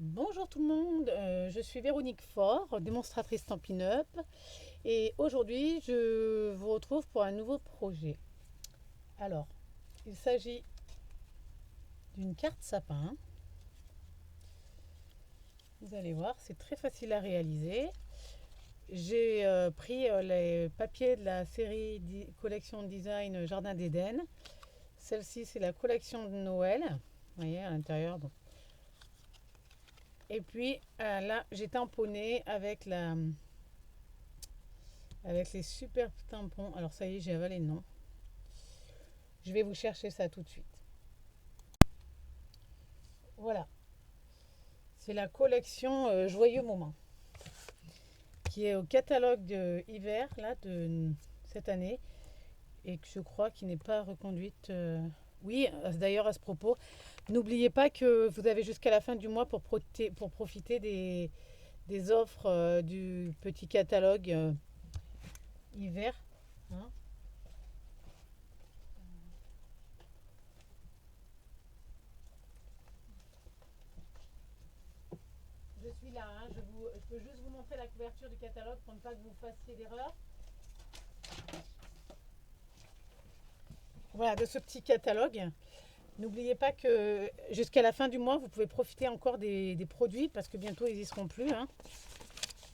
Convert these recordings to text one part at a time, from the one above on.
Bonjour tout le monde, je suis Véronique Faure, démonstratrice Stampin' Up, et aujourd'hui je vous retrouve pour un nouveau projet. Alors, il s'agit d'une carte sapin. Vous allez voir, c'est très facile à réaliser. J'ai pris les papiers de la série collection design Jardin d'Éden. Celle-ci, c'est la collection de Noël. Vous voyez à l'intérieur. Et puis là, j'ai tamponné avec les super tampons. Alors ça y est, j'ai avalé le nom. Je vais vous chercher ça tout de suite. Voilà, c'est la collection Joyeux Moment qui est au catalogue de hiver là, de cette année et que je crois qui n'est pas reconduite. Oui, d'ailleurs à ce propos, n'oubliez pas que vous avez jusqu'à la fin du mois pour profiter des offres du petit catalogue hiver. Hein. Je suis là, hein, je peux juste vous montrer la couverture du catalogue pour ne pas que vous fassiez d'erreur. Voilà, de ce petit catalogue. N'oubliez pas que jusqu'à la fin du mois, vous pouvez profiter encore des produits parce que bientôt ils n'y seront plus. Hein.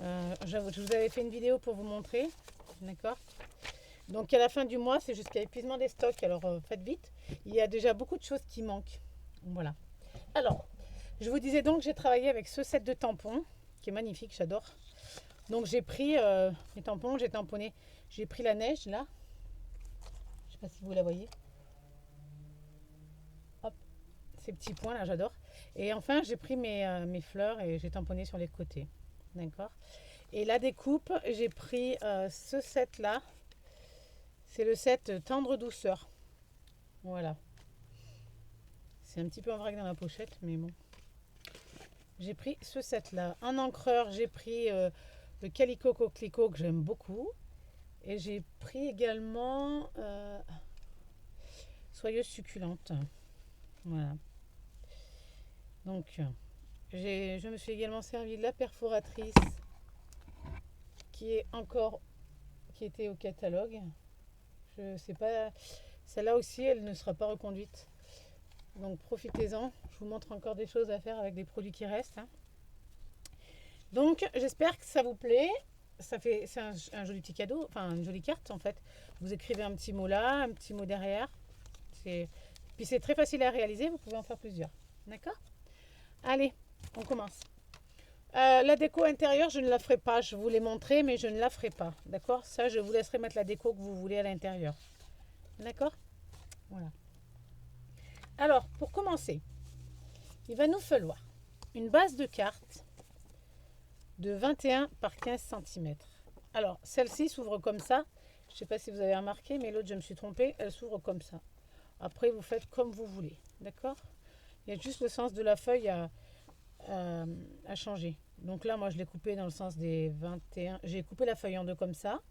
Je vous avais fait une vidéo pour vous montrer. D'accord. Donc à la fin du mois, c'est jusqu'à épuisement des stocks. Alors faites vite. Il y a déjà beaucoup de choses qui manquent. Voilà. Alors, je vous disais donc, j'ai travaillé avec ce set de tampons qui est magnifique, j'adore. Donc j'ai pris les tampons, j'ai tamponné. J'ai pris la neige là. Je ne sais pas si vous la voyez. Hop, ces petits points là, j'adore. Et enfin, j'ai pris mes fleurs et j'ai tamponné sur les côtés. D'accord. Et la découpe, j'ai pris ce set là. C'est le set Tendre Douceur. Voilà. C'est un petit peu en vrac dans la pochette, mais bon. J'ai pris ce set là. En encreur, j'ai pris le Calico Coquelicot que j'aime beaucoup. Et j'ai pris également Soyeuse Succulente. Voilà. Donc, je me suis également servi de la perforatrice qui est encore, qui était au catalogue. Je sais pas, celle-là aussi, elle ne sera pas reconduite. Donc profitez-en. Je vous montre encore des choses à faire avec des produits qui restent. Hein. Donc, j'espère que ça vous plaît. C'est un joli petit cadeau, enfin une jolie carte en fait. Vous écrivez un petit mot là, un petit mot derrière. Puis c'est très facile à réaliser, vous pouvez en faire plusieurs. D'accord. Allez, on commence. La déco intérieure, je ne la ferai pas. Je vous l'ai montré, mais je ne la ferai pas. D'accord. Ça, je vous laisserai mettre la déco que vous voulez à l'intérieur. D'accord. Voilà. Alors, pour commencer, il va nous falloir une base de carte de 21 par 15 cm. Alors, celle-ci s'ouvre comme ça. Je ne sais pas si vous avez remarqué, mais l'autre, je me suis trompée. Elle s'ouvre comme ça. Après, vous faites comme vous voulez. D'accord. Il y a juste le sens de la feuille à changer. Donc là, moi, je l'ai coupé dans le sens des 21. J'ai coupé la feuille en deux comme ça.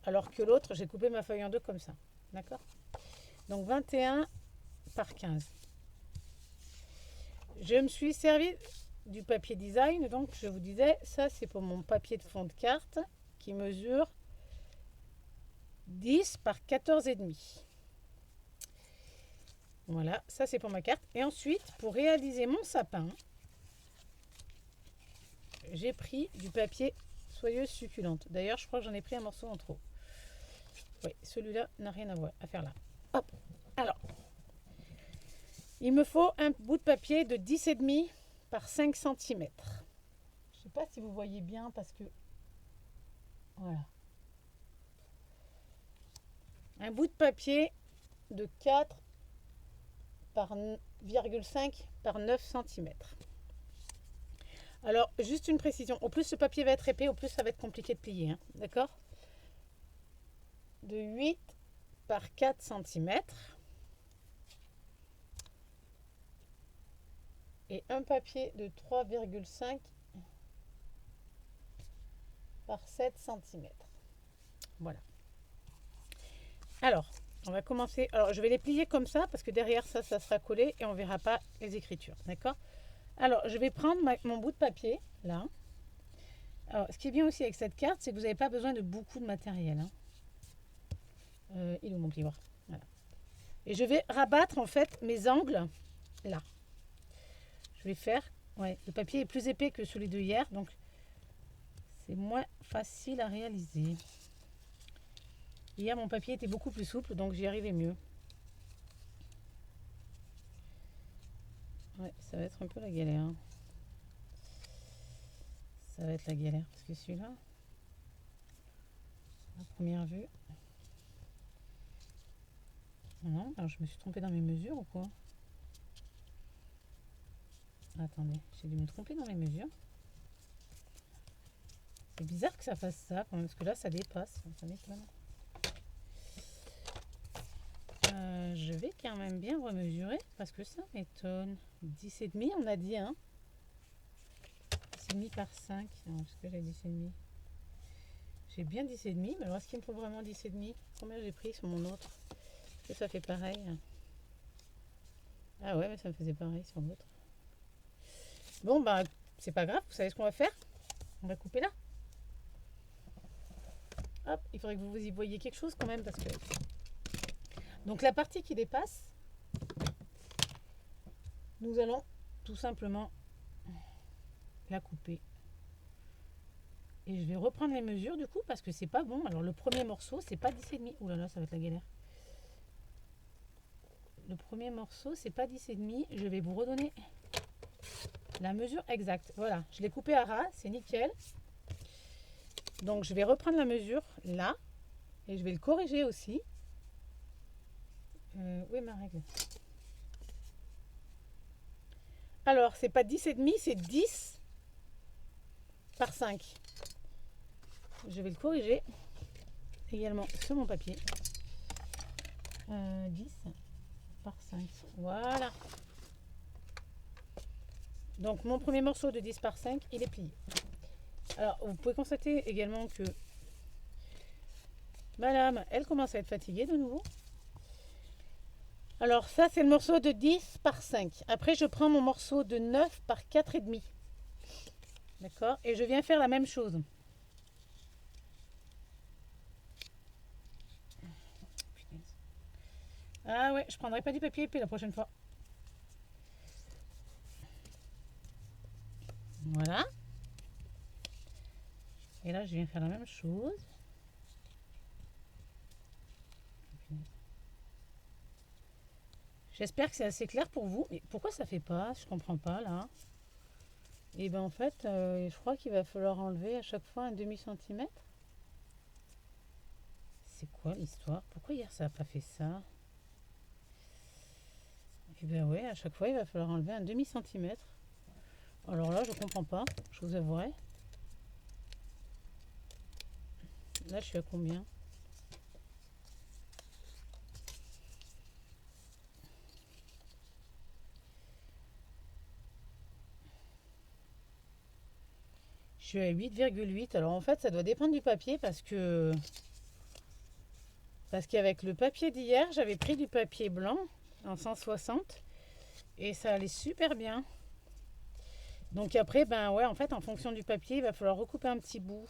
Alors que l'autre, j'ai coupé ma feuille en deux comme ça. D'accord. Donc 21 par 15. Je me suis servi du papier design. Donc, je vous disais, ça, c'est pour mon papier de fond de carte qui mesure 10 par 14,5. Voilà, ça, c'est pour ma carte. Et ensuite, pour réaliser mon sapin, j'ai pris du papier Soyeuse Succulente. D'ailleurs, je crois que j'en ai pris un morceau en trop. Oui, celui-là n'a rien à faire là. Hop. Alors, il me faut un bout de papier de 10,5 par 5 cm. Je ne sais pas si vous voyez bien parce que... Voilà. Un bout de papier de 4 par 0,5 par 9 cm. Alors, juste une précision. Au plus ce papier va être épais, au plus ça va être compliqué de plier. Hein. D'accord. De 8 par 4 cm. Et un papier de 3,5 par 7 cm. Voilà. Alors, on va commencer. Alors, je vais les plier comme ça parce que derrière ça, ça sera collé et on ne verra pas les écritures. D'accord. Alors, je vais prendre mon bout de papier, là. Alors, ce qui est bien aussi avec cette carte, c'est que vous n'avez pas besoin de beaucoup de matériel, hein. Il est où mon plioir? Voilà. Et je vais rabattre, en fait, mes angles, là. Je vais faire... Ouais, le papier est plus épais que celui de hier, donc c'est moins facile à réaliser. Hier, mon papier était beaucoup plus souple, donc j'y arrivais mieux. Ouais, ça va être un peu la galère, hein. Ça va être la galère, parce que celui-là, à première vue... Non, alors je me suis trompée dans mes mesures ou quoi? Attendez, j'ai dû me tromper dans mes mesures. C'est bizarre que ça fasse ça, quand même, parce que là, ça dépasse. Ça m'étonne. Je vais quand même bien remesurer, parce que ça m'étonne. 10,5, on a dit, hein? 10,5 par 5. Non, parce que j'ai 10,5. J'ai bien 10,5, mais alors est-ce qu'il me faut vraiment 10,5? Combien j'ai pris sur mon autre? Est-ce que ça fait pareil? Ah ouais, mais ça me faisait pareil sur l'autre. Bon, bah, c'est pas grave, vous savez ce qu'on va faire? On va couper là. Hop, il faudrait que vous y voyiez quelque chose quand même, parce que... Donc la partie qui dépasse, nous allons tout simplement la couper. Et je vais reprendre les mesures du coup, parce que c'est pas bon. Alors le premier morceau, c'est pas 10,5. Ouh là là, ça va être la galère. Le premier morceau, c'est pas 10,5. Je vais vous redonner la mesure exacte. Voilà, je l'ai coupé à ras, c'est nickel. Donc je vais reprendre la mesure là, et je vais le corriger aussi. Où est ma règle? Alors, c'est pas 10,5, c'est 10 par 5. Je vais le corriger également sur mon papier. 10 par 5. Voilà. Donc, mon premier morceau de 10 par 5, il est plié. Alors, vous pouvez constater également que madame, elle commence à être fatiguée de nouveau. Alors, ça, c'est le morceau de 10 par 5. Après, je prends mon morceau de 9 par 4,5. D'accord? Et je viens faire la même chose. Ah ouais, je prendrai pas du papier épais la prochaine fois. Voilà. Et là, je viens faire la même chose. J'espère que c'est assez clair pour vous. Mais pourquoi ça fait pas? Je comprends pas là. Et ben en fait, je crois qu'il va falloir enlever à chaque fois un demi-centimètre. C'est quoi l'histoire? Pourquoi hier ça n'a pas fait ça? Et ben ouais, à chaque fois il va falloir enlever un demi-centimètre. Alors là, je comprends pas, je vous avouerai. Là, je suis à combien? Je suis à 8,8. Alors en fait, ça doit dépendre du papier parce qu'avec le papier d'hier, j'avais pris du papier blanc en 160 et ça allait super bien. Donc après, ben ouais, en fait, en fonction du papier, il va falloir recouper un petit bout.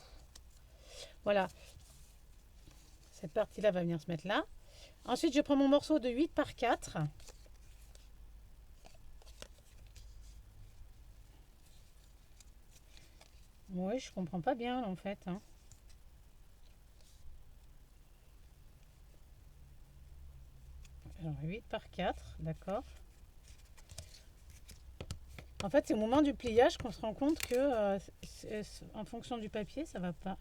Voilà. Cette partie-là va venir se mettre là. Ensuite, je prends mon morceau de 8 par 4. Oui, je comprends pas bien en fait, hein. Alors 8 par 4, d'accord. En fait, c'est au moment du pliage qu'on se rend compte que en fonction du papier, ça va pas.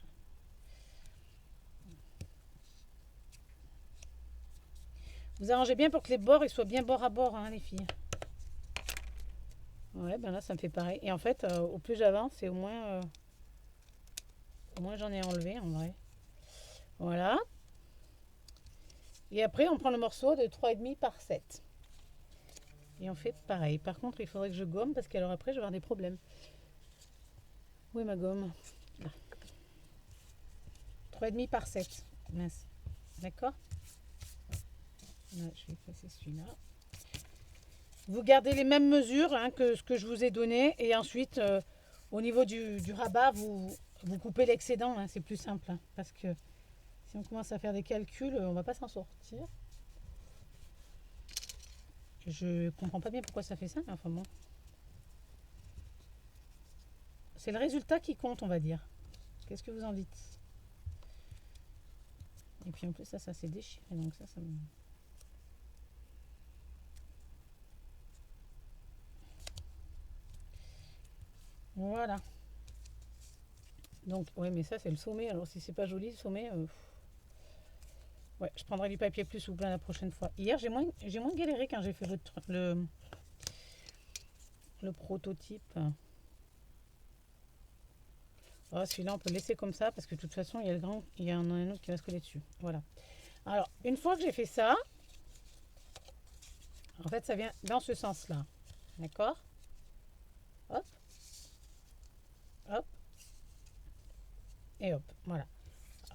Vous arrangez bien pour que les bords ils soient bien bord à bord, hein, les filles. Ouais, ben là, ça me fait pareil. Et en fait, au plus j'avance, et au moins j'en ai enlevé en vrai. Voilà. Et après, on prend le morceau de 3,5 par 7. Et on fait pareil. Par contre, il faudrait que je gomme parce qu'alors après, je vais avoir des problèmes. Où est ma gomme? Là. 3,5 par 7. Mince. D'accord? Là, je vais passer celui-là. Vous gardez les mêmes mesures hein, que ce que je vous ai donné. Et ensuite, au niveau du rabat, vous coupez l'excédent. Hein, c'est plus simple. Hein, parce que si on commence à faire des calculs, on va pas s'en sortir. Je comprends pas bien pourquoi ça fait ça. Mais enfin bon. C'est le résultat qui compte, on va dire. Qu'est-ce que vous en dites? Et puis en plus, ça s'est déchiré. Donc ça me... Voilà. Donc, ouais, mais ça, c'est le sommet. Alors, si c'est pas joli, le sommet, ouais, je prendrai du papier plus souple la prochaine fois. Hier, j'ai moins galéré quand j'ai fait le prototype. Oh, celui-là, on peut le laisser comme ça parce que de toute façon, il y en a un autre qui va se coller dessus. Voilà. Alors, une fois que j'ai fait ça, en fait, ça vient dans ce sens-là. D'accord? Hop. Hop. Et hop. Voilà.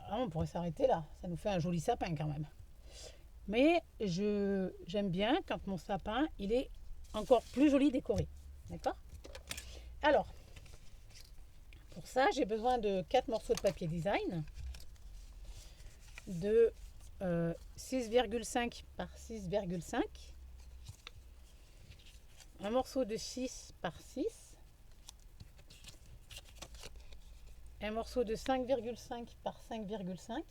Alors, on pourrait s'arrêter là. Ça nous fait un joli sapin quand même. Mais j'aime bien quand mon sapin, il est encore plus joli décoré. D'accord? Alors, pour ça, j'ai besoin de 4 morceaux de papier design, de 6,5 par 6,5, un morceau de 6 par 6, un morceau de 5,5 par 5,5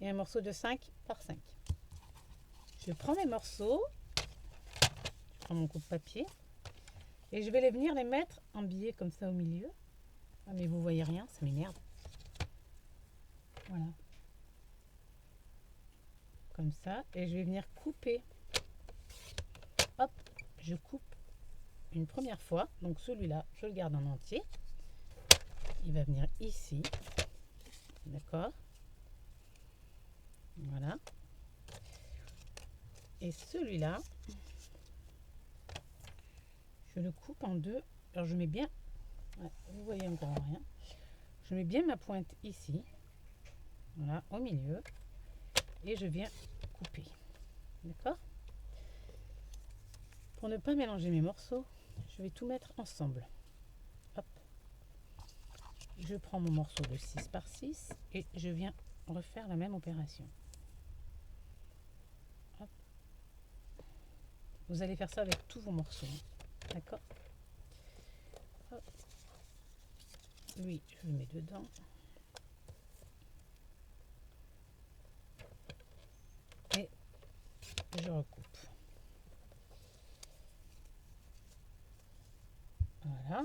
et un morceau de 5 par 5. Je prends mes morceaux, je prends mon coup de papier et je vais venir les mettre en billets comme ça au milieu. Ah, mais vous voyez rien, ça m'énerve. Voilà. Comme ça. Et je vais venir couper. Hop, je coupe une première fois. Donc celui-là, je le garde en entier. Il va venir ici. D'accord. Voilà. Et celui-là, je le coupe en deux. Alors je mets bien, ouais, vous voyez encore rien. Je mets bien ma pointe ici. Voilà, au milieu. Et je viens couper. D'accord? Pour ne pas mélanger mes morceaux, je vais tout mettre ensemble. Hop. Je prends mon morceau de 6 par 6 et je viens refaire la même opération. Hop. Vous allez faire ça avec tous vos morceaux. D'accord? Hop. Lui, je le mets dedans. Et je recoupe. Voilà.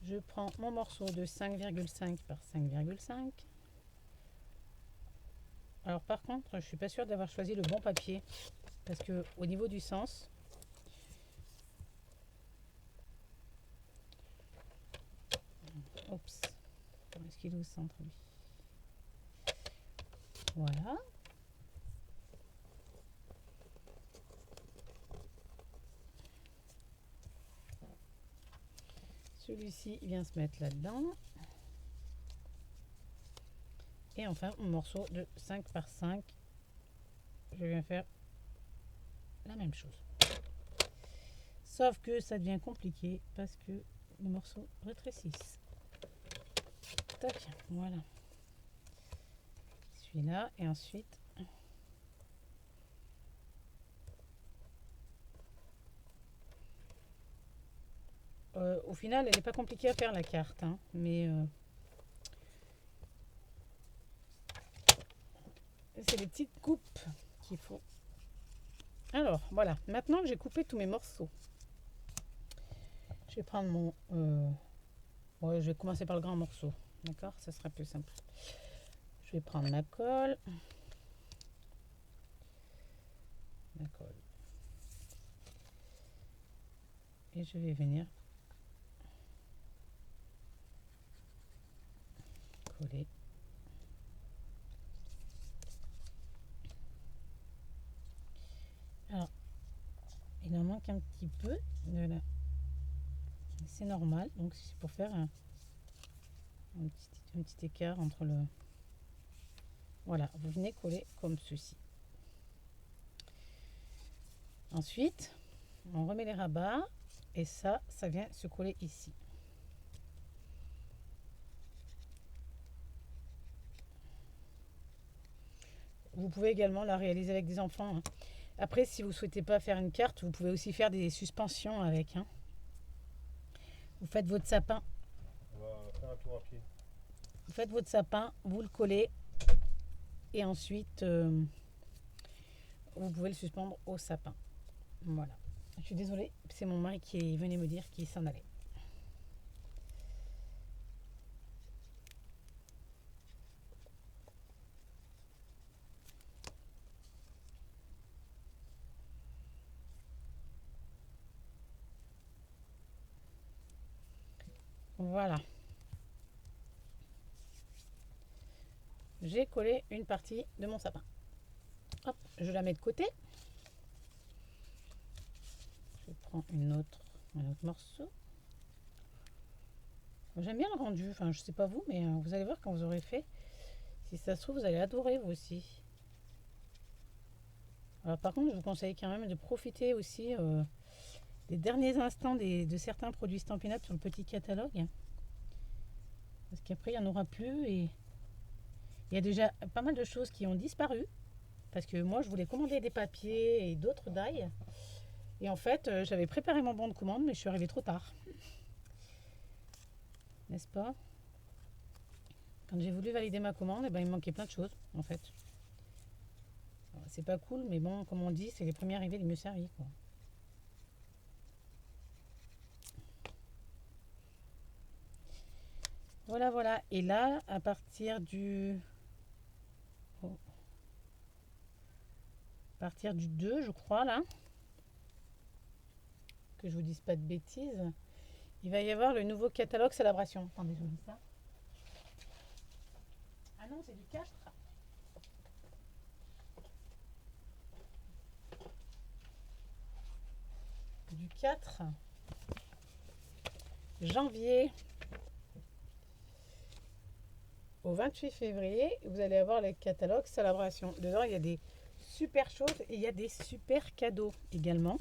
Je prends mon morceau de 5,5 par 5,5. Alors par contre, je suis pas sûre d'avoir choisi le bon papier parce que au niveau du sens, oups, est-ce qu'il est au centre lui? Voilà. Celui-ci vient se mettre là-dedans. Et enfin, mon morceau de 5 par 5, je viens faire la même chose. Sauf que ça devient compliqué parce que les morceaux rétrécissent. Tac, voilà. Celui-là, et ensuite... au final, elle n'est pas compliquée à faire la carte, hein, mais c'est les petites coupes qu'il faut. Alors, voilà. Maintenant que j'ai coupé tous mes morceaux, je vais prendre mon... ouais, je vais commencer par le grand morceau. D'accord? Ça sera plus simple. Je vais prendre ma colle. Ma colle. Et je vais venir coller. Alors, il en manque un petit peu de là. C'est normal, donc c'est pour faire un petit écart entre le... Voilà, vous venez coller comme ceci. Ensuite, on remet les rabats et ça vient se coller ici. Vous pouvez également la réaliser avec des enfants, hein. Après, si vous ne souhaitez pas faire une carte, vous pouvez aussi faire des suspensions avec, hein. Vous faites votre sapin. On va faire un tour à pied. Vous faites votre sapin, vous le collez et ensuite vous pouvez le suspendre au sapin. Voilà. Je suis désolée, c'est mon mari qui venait me dire qu'il s'en allait. Voilà. J'ai collé une partie de mon sapin. Hop, je la mets de côté. Je prends un autre morceau. J'aime bien le rendu, enfin je sais pas vous, mais vous allez voir quand vous aurez fait. Si ça se trouve, vous allez adorer vous aussi. Alors par contre, je vous conseille quand même de profiter aussi des derniers instants de certains produits Stampin' Up sur le petit catalogue. Parce qu'après, il n'y en aura plus et il y a déjà pas mal de choses qui ont disparu. Parce que moi, je voulais commander des papiers et d'autres die. Et en fait, j'avais préparé mon bon de commande, mais je suis arrivée trop tard. N'est-ce pas? Quand j'ai voulu valider ma commande, eh ben, il me manquait plein de choses, en fait. C'est pas cool, mais bon, comme on dit, c'est les premiers arrivés les mieux servis, quoi. Voilà, voilà. Et là, à partir du... oh. À partir du 2, je crois, là, que je vous dise pas de bêtises, il va y avoir le nouveau catalogue Célébration. Attendez, je vous dis ça. Ah non, c'est du 4. Du 4 janvier au 28 février, vous allez avoir le catalogue Célébration. Dedans, il y a des super choses et il y a des super cadeaux également,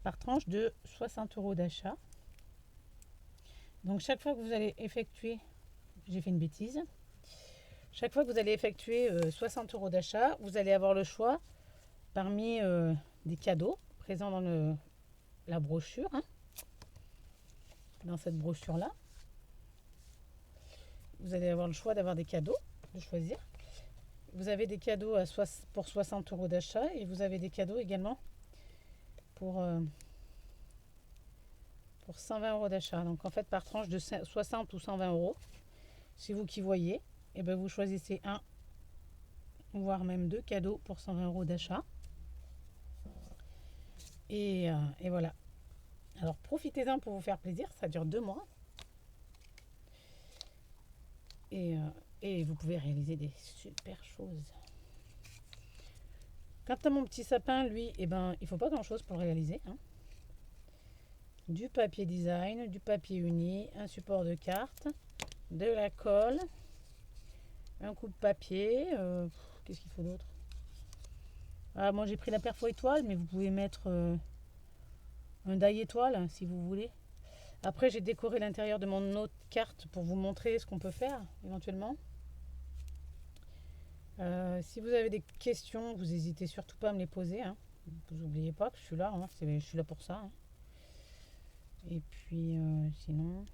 par tranche de 60 € d'achat. Donc chaque fois que vous allez effectuer, j'ai fait une bêtise, chaque fois que vous allez effectuer 60 € d'achat, vous allez avoir le choix parmi des cadeaux présents dans la brochure, hein, dans cette brochure là. Vous allez avoir le choix d'avoir des cadeaux, de choisir. Vous avez des cadeaux pour 60 € d'achat et vous avez des cadeaux également pour 120 € d'achat. Donc en fait, par tranche de 60 ou 120 €, c'est vous qui voyez. Et bien vous choisissez un, voire même deux cadeaux pour 120 € d'achat. Et voilà. Alors profitez-en pour vous faire plaisir, ça dure 2 mois. Et vous pouvez réaliser des super choses. Quant à mon petit sapin, lui, eh ben, il ne faut pas grand-chose pour le réaliser, hein. Du papier design, du papier uni, un support de carte, de la colle, un coup de papier. Qu'est-ce qu'il faut d'autre? Ah, moi j'ai pris la perfo étoile, mais vous pouvez mettre un die étoile hein, si vous voulez. Après, j'ai décoré l'intérieur de mon autre carte pour vous montrer ce qu'on peut faire éventuellement. Si vous avez des questions, vous n'hésitez surtout pas à me les poser, hein. Vous n'oubliez pas que je suis là, hein. Je suis là pour ça, hein. Et puis sinon,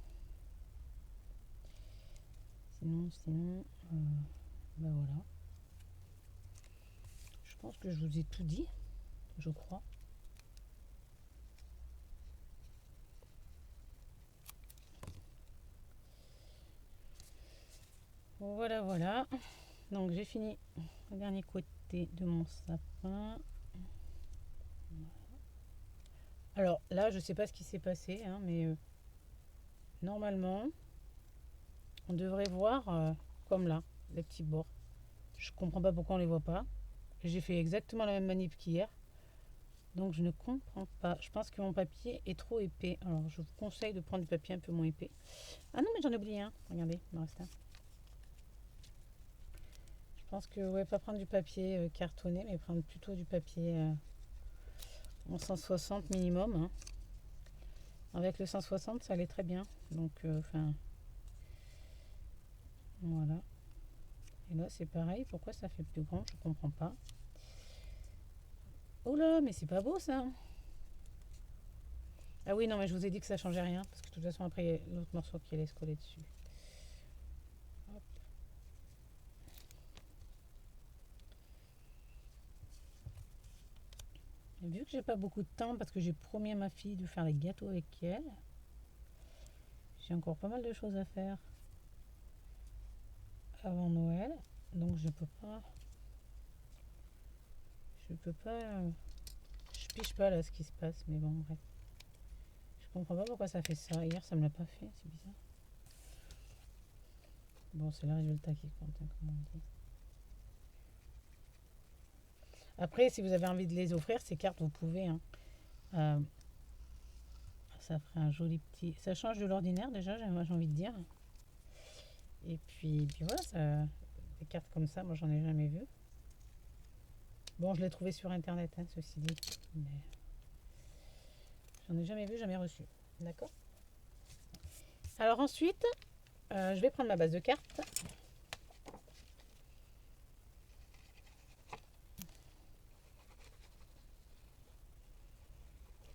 ben voilà. Je pense que je vous ai tout dit, je crois. Voilà, voilà. Donc j'ai fini le dernier côté de mon sapin. Alors là, je ne sais pas ce qui s'est passé, hein, mais normalement, on devrait voir comme là, les petits bords. Je comprends pas pourquoi on les voit pas. J'ai fait exactement la même manip qu'hier. Donc je ne comprends pas. Je pense que mon papier est trop épais. Alors je vous conseille de prendre du papier un peu moins épais. Ah non, mais j'en ai oublié un. Regardez, il me reste un. Je pense que ouais, pas prendre du papier cartonné, mais prendre plutôt du papier en 160 minimum, hein. Avec le 160 ça allait très bien, donc enfin voilà. Et là c'est pareil, pourquoi ça fait plus grand, je comprends pas. Oh là, mais c'est pas beau ça. Ah oui, non, mais je vous ai dit que ça changeait rien, parce que de toute façon après il y a l'autre morceau qui allait se coller dessus. Hop. Et vu que j'ai pas beaucoup de temps, parce que j'ai promis à ma fille de faire les gâteaux avec elle, j'ai encore pas mal de choses à faire avant Noël, donc je peux pas, je piche pas là ce qui se passe, mais bon bref. Je comprends pas pourquoi ça fait ça. Hier ça me l'a pas fait, c'est bizarre. Bon, c'est le résultat qui compte, hein, comme on dit. Après, si vous avez envie de les offrir, ces cartes, vous pouvez, hein. Euh, Ça ferait un joli petit. Ça change de l'ordinaire déjà, j'ai envie de dire. Et puis voilà, des cartes comme ça, moi j'en ai jamais vu. Bon, je l'ai trouvé sur internet, hein, ceci dit. Mais j'en ai jamais vu, jamais reçu. D'accord. Alors ensuite, je vais prendre ma base de cartes.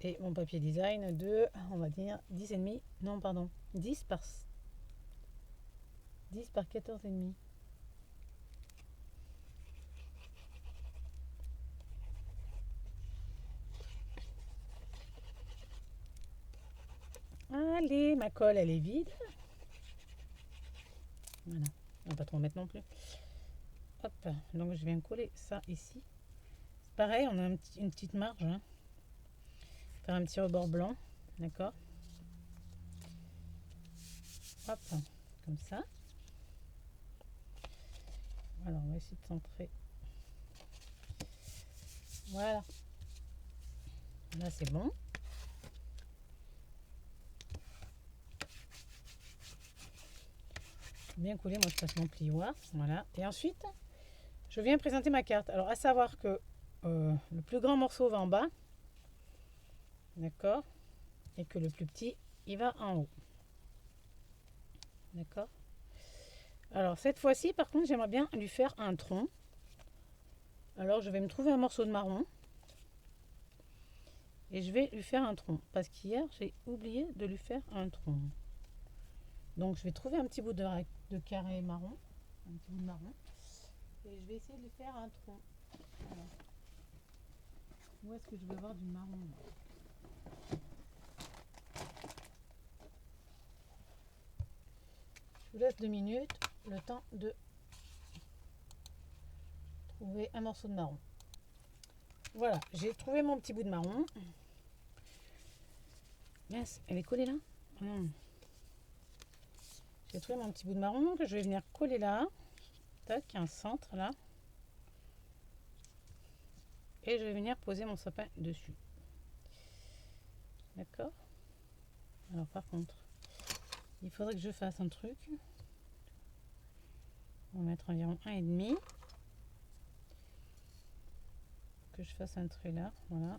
Et mon papier design de, on va dire, 10,5. Non, pardon, 10 par 14,5. Allez, ma colle, elle est vide. Voilà, on va pas trop en mettre non plus. Hop, donc je viens coller ça ici. Pareil, on a une petite marge, hein. Faire un petit rebord blanc, d'accord. Hop, comme ça. Alors, on va essayer de centrer. Voilà. Là, c'est bon. Bien coulé, moi je passe mon plioir. Voilà. Et ensuite, je viens présenter ma carte. Alors, à savoir que le plus grand morceau va en bas. D'accord. Et que le plus petit, il va en haut. D'accord. Alors, cette fois-ci, par contre, j'aimerais bien lui faire un tronc. Alors, je vais me trouver un morceau de marron. Et je vais lui faire un tronc. Parce qu'hier, j'ai oublié de lui faire un tronc. Donc, je vais trouver un petit bout de carré marron. Un petit bout de marron. Et je vais essayer de lui faire un tronc. Voilà. Où est-ce que je vais avoir du marron là? Je vous laisse 2 minutes. Le temps de trouver un morceau de marron. Voilà, j'ai trouvé mon petit bout de marron. Yes, elle est collée là? J'ai trouvé mon petit bout de marron que je vais venir coller là. Tac, un centre là. Et je vais venir poser mon sapin dessus. D'accord. Alors par contre, il faudrait que je fasse un truc. On va mettre environ 1,5. Que je fasse un trait là. Voilà.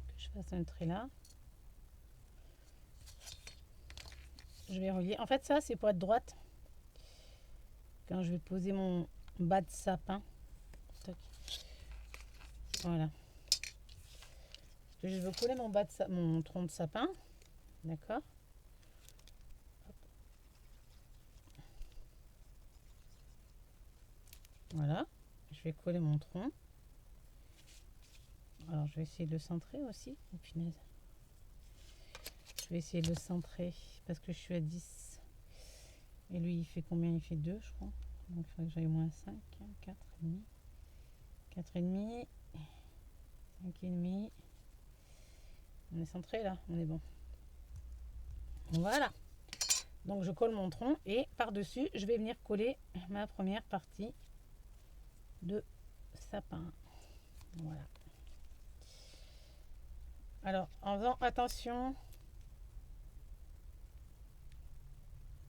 Que je fasse un trait là. Je vais relier. En fait, ça, c'est pour être droite. Quand je vais poser mon bas de sapin. Tac. Voilà. Je veux coller mon tronc de sapin. D'accord. Voilà. Je vais coller mon tronc. Alors, je vais essayer de le centrer aussi. Oh, punaise. Je vais essayer de le centrer parce que je suis à 10. Et lui, il fait combien? Il fait 2, je crois. Donc, il faudrait que j'aille au moins 5. 4,5. 4,5. 5,5. On est centré là, on est bon. Voilà. Donc je colle mon tronc et par-dessus, je vais venir coller ma première partie de sapin. Voilà. Alors, en faisant attention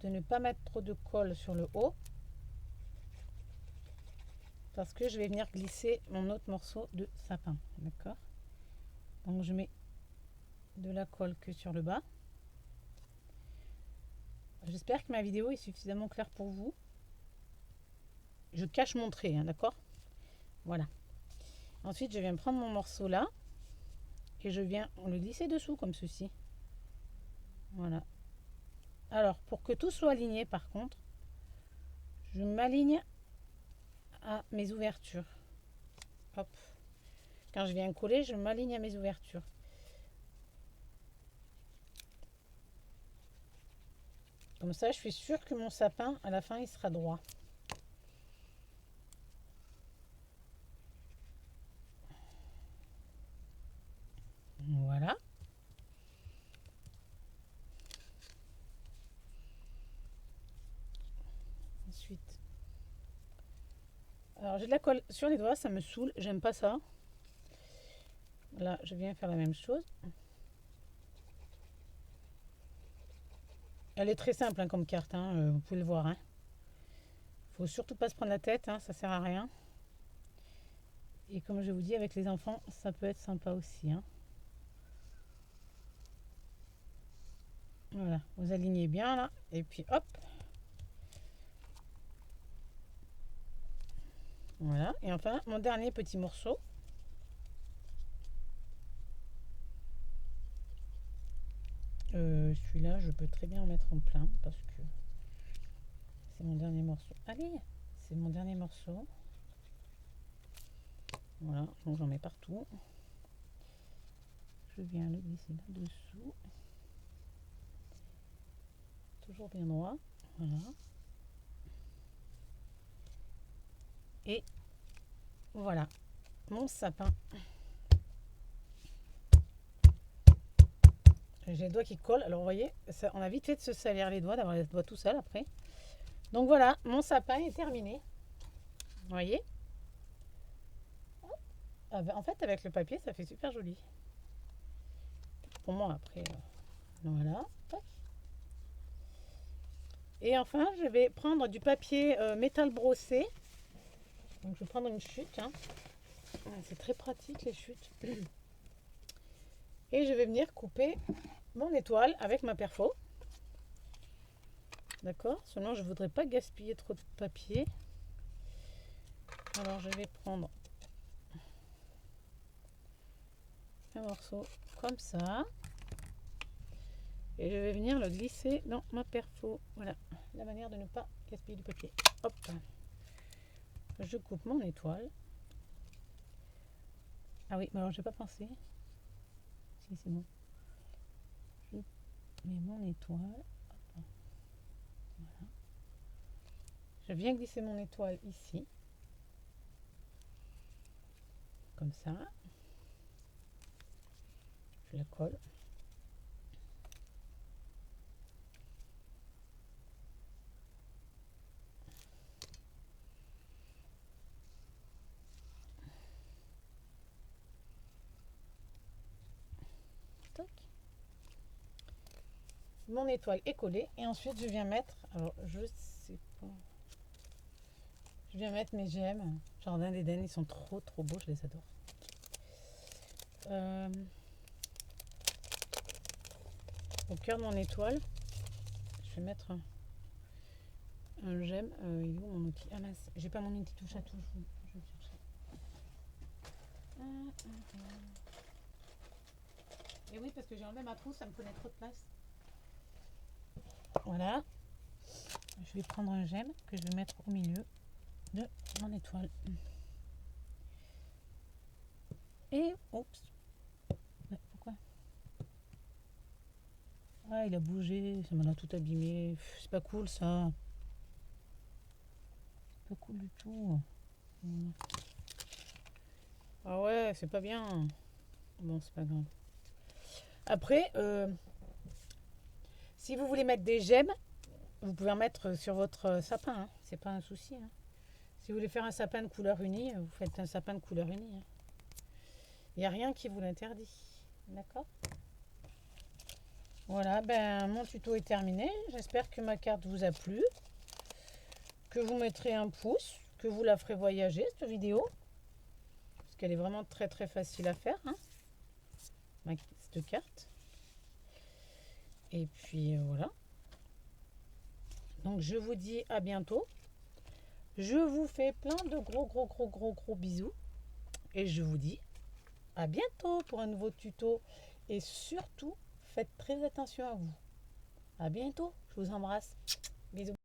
de ne pas mettre trop de colle sur le haut, parce que je vais venir glisser mon autre morceau de sapin. D'accord? Donc je mets de la colle que sur le bas. J'espère que ma vidéo est suffisamment claire pour vous. Je cache mon trait, hein, d'accord? Voilà. Ensuite, je viens prendre mon morceau là et je viens le glisser dessous comme ceci. Voilà. Alors, pour que tout soit aligné, par contre, je m'aligne à mes ouvertures. Hop. Quand je viens coller, je m'aligne à mes ouvertures. Comme ça, je suis sûre que mon sapin, à la fin, il sera droit. Voilà. Ensuite. Alors, j'ai de la colle sur les doigts, ça me saoule, j'aime pas ça. Là, je viens faire la même chose. Elle est très simple hein, comme carte, hein, vous pouvez le voir. Hein. Faut surtout pas se prendre la tête, hein, ça sert à rien. Et comme je vous dis, avec les enfants, ça peut être sympa aussi. Hein. Voilà, vous alignez bien là, et puis hop. Voilà, et enfin, mon dernier petit morceau. Celui-là, je peux très bien en mettre en plein parce que c'est mon dernier morceau. Allez, c'est mon dernier morceau. Voilà, donc j'en mets partout. Je viens le glisser là-dessous. Toujours bien droit. Voilà. Et voilà, mon sapin. J'ai les doigts qui collent. Alors, vous voyez, ça, on a vite fait de se salir les doigts, d'avoir les doigts tout seuls après. Donc voilà, mon sapin est terminé. Vous voyez? En fait, avec le papier, ça fait super joli. Pour moi, après. Voilà. Et enfin, je vais prendre du papier métal brossé. Donc, je vais prendre une chute. Hein. C'est très pratique, les chutes. Et je vais venir couper mon étoile avec ma perfo. D'accord? Seulement, je ne voudrais pas gaspiller trop de papier. Alors, je vais prendre un morceau comme ça. Et je vais venir le glisser dans ma perfo. Voilà, la manière de ne pas gaspiller du papier. Hop. Je coupe mon étoile. Ah oui, mais alors j'ai pas pensé. Si, c'est bon. Je mets mon étoile. Hop. Voilà. Je viens glisser mon étoile ici. Comme ça. Je la colle. Tac. Mon étoile est collée et ensuite je viens mettre, alors je sais pas, je viens mettre mes gemmes Jardin d'Éden, ils sont trop beaux, je les adore. Au cœur de mon étoile, je vais mettre un gemme. Il est où mon outil? Ah mince, j'ai pas mon outil touche à tout. Je vais chercher. Et oui, parce que j'ai enlevé ma trousse, ça me prenait trop de place. Voilà. Je vais prendre un gemme que je vais mettre au milieu de mon étoile. Et oups. Pourquoi? Ah, il a bougé, ça m'en a tout abîmé. C'est pas cool ça. C'est pas cool du tout. Ah ouais, c'est pas bien. Bon, c'est pas grave. Après, si vous voulez mettre des gemmes, vous pouvez en mettre sur votre sapin. Hein. C'est pas un souci. Hein. Si vous voulez faire un sapin de couleur unie, vous faites un sapin de couleur unie. Hein. Il n'y a rien qui vous l'interdit. D'accord? Voilà, ben mon tuto est terminé. J'espère que ma carte vous a plu. Que vous mettrez un pouce. Que vous la ferez voyager, cette vidéo. Parce qu'elle est vraiment très facile à faire. Hein. cette carte. Et puis voilà. Donc je vous dis à bientôt. Je vous fais plein de gros bisous. Et je vous dis à bientôt pour un nouveau tuto. Et surtout, faites très attention à vous. À bientôt. Je vous embrasse. Bisous.